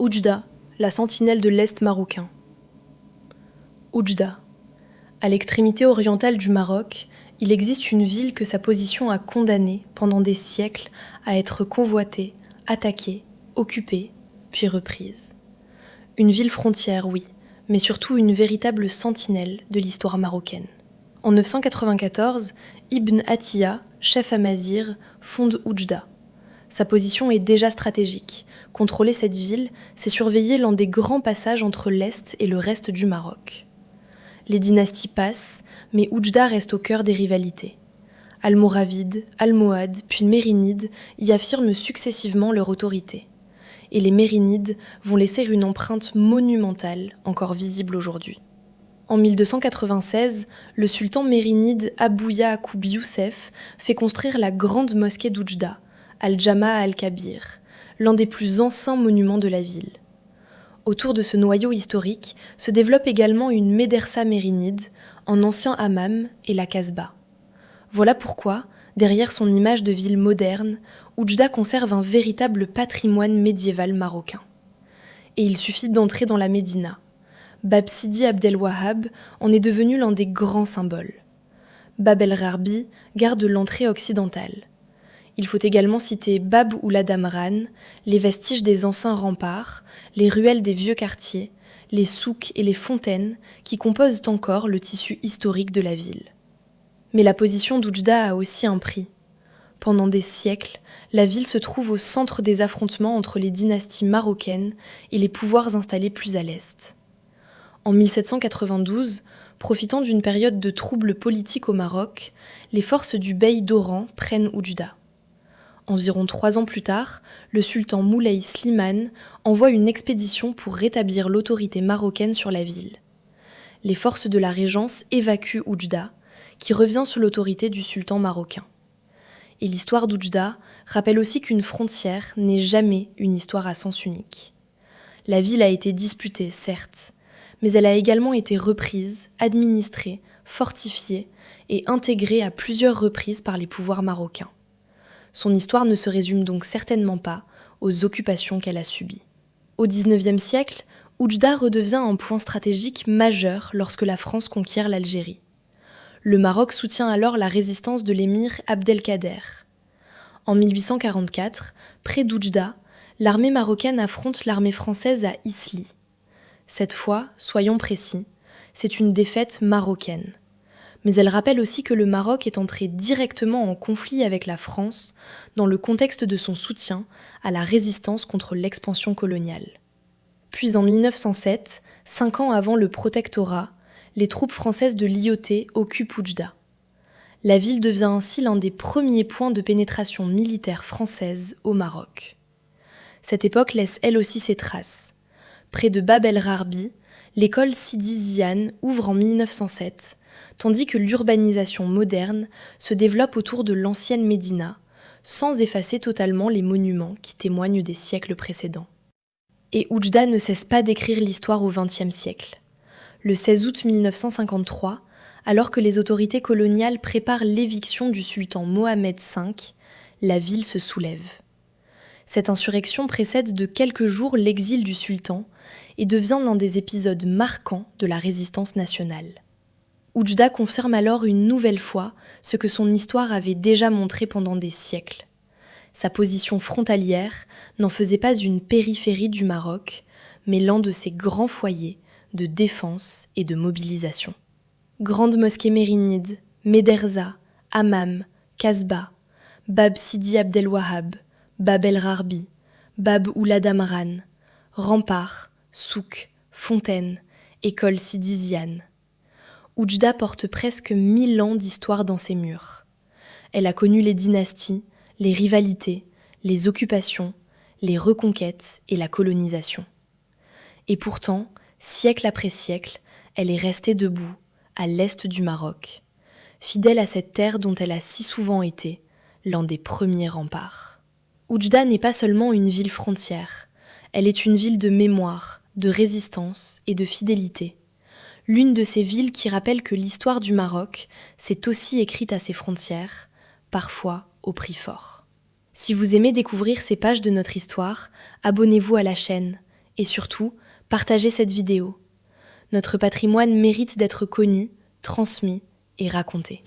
Oujda, la sentinelle de l'Est marocain. Oujda. À l'extrémité orientale du Maroc, il existe une ville que sa position a condamnée pendant des siècles à être convoitée, attaquée, occupée, puis reprise. Une ville frontière, oui, mais surtout une véritable sentinelle de l'histoire marocaine. En 994, Ibn Athiya, chef amazigh, fonde Oujda. Sa position est déjà stratégique. Contrôler cette ville, c'est surveiller l'un des grands passages entre l'Est et le reste du Maroc. Les dynasties passent, mais Oujda reste au cœur des rivalités. Almoravides, Almohades, puis Mérinides y affirment successivement leur autorité. Et les Mérinides vont laisser une empreinte monumentale, encore visible aujourd'hui. En 1296, le sultan mérinide Abou Ya'qub Youssef fait construire la grande mosquée d'Oujda, Al-Jama' al-Kabir, l'un des plus anciens monuments de la ville. Autour de ce noyau historique se développe également une médersa mérinide, en ancien hammam et la Casbah. Voilà pourquoi, derrière son image de ville moderne, Oujda conserve un véritable patrimoine médiéval marocain. Et il suffit d'entrer dans la Médina. Bab Sidi Abdel Wahhab en est devenu l'un des grands symboles. Bab el-Rarbi garde l'entrée occidentale. Il faut également citer Bab Oulad Amran, les vestiges des anciens remparts, les ruelles des vieux quartiers, les souks et les fontaines qui composent encore le tissu historique de la ville. Mais la position d'Oujda a aussi un prix. Pendant des siècles, la ville se trouve au centre des affrontements entre les dynasties marocaines et les pouvoirs installés plus à l'est. En 1792, profitant d'une période de troubles politiques au Maroc, les forces du bey d'Oran prennent Oujda. Environ 3 ans plus tard, le sultan Moulay Slimane envoie une expédition pour rétablir l'autorité marocaine sur la ville. Les forces de la régence évacuent Oujda, qui revient sous l'autorité du sultan marocain. Et l'histoire d'Oujda rappelle aussi qu'une frontière n'est jamais une histoire à sens unique. La ville a été disputée, certes, mais elle a également été reprise, administrée, fortifiée et intégrée à plusieurs reprises par les pouvoirs marocains. Son histoire ne se résume donc certainement pas aux occupations qu'elle a subies. Au XIXe siècle, Oujda redevient un point stratégique majeur lorsque la France conquiert l'Algérie. Le Maroc soutient alors la résistance de l'émir Abdelkader. En 1844, près d'Oujda, l'armée marocaine affronte l'armée française à Isli. Cette fois, soyons précis, c'est une défaite marocaine. Mais elle rappelle aussi que le Maroc est entré directement en conflit avec la France dans le contexte de son soutien à la résistance contre l'expansion coloniale. Puis en 1907, 5 ans avant le protectorat, les troupes françaises de l'IOT occupent Oujda. La ville devient ainsi l'un des premiers points de pénétration militaire française au Maroc. Cette époque laisse elle aussi ses traces. Près de Bab el-Rarbi, l'école Sidi Ziane ouvre en 1907, tandis que l'urbanisation moderne se développe autour de l'ancienne Médina, sans effacer totalement les monuments qui témoignent des siècles précédents. Et Oujda ne cesse pas d'écrire l'histoire au XXe siècle. Le 16 août 1953, alors que les autorités coloniales préparent l'éviction du sultan Mohamed V, la ville se soulève. Cette insurrection précède de quelques jours l'exil du sultan et devient l'un des épisodes marquants de la résistance nationale. Oujda confirme alors une nouvelle fois ce que son histoire avait déjà montré pendant des siècles. Sa position frontalière n'en faisait pas une périphérie du Maroc, mais l'un de ses grands foyers de défense et de mobilisation. Grande mosquée mérinide, médersa, hammam, Casbah, Bab Sidi Abdel Wahhab, Bab el-Rarbi, Bab Oulad Amran, remparts, souks, fontaines, école Sidi Ziane. Oujda porte presque 1000 ans d'histoire dans ses murs. Elle a connu les dynasties, les rivalités, les occupations, les reconquêtes et la colonisation. Et pourtant, siècle après siècle, elle est restée debout, à l'est du Maroc, fidèle à cette terre dont elle a si souvent été l'un des premiers remparts. Oujda n'est pas seulement une ville frontière, elle est une ville de mémoire, de résistance et de fidélité. L'une de ces villes qui rappelle que l'histoire du Maroc s'est aussi écrite à ses frontières, parfois au prix fort. Si vous aimez découvrir ces pages de notre histoire, abonnez-vous à la chaîne Et surtout, partagez cette vidéo. Notre patrimoine mérite d'être connu, transmis et raconté.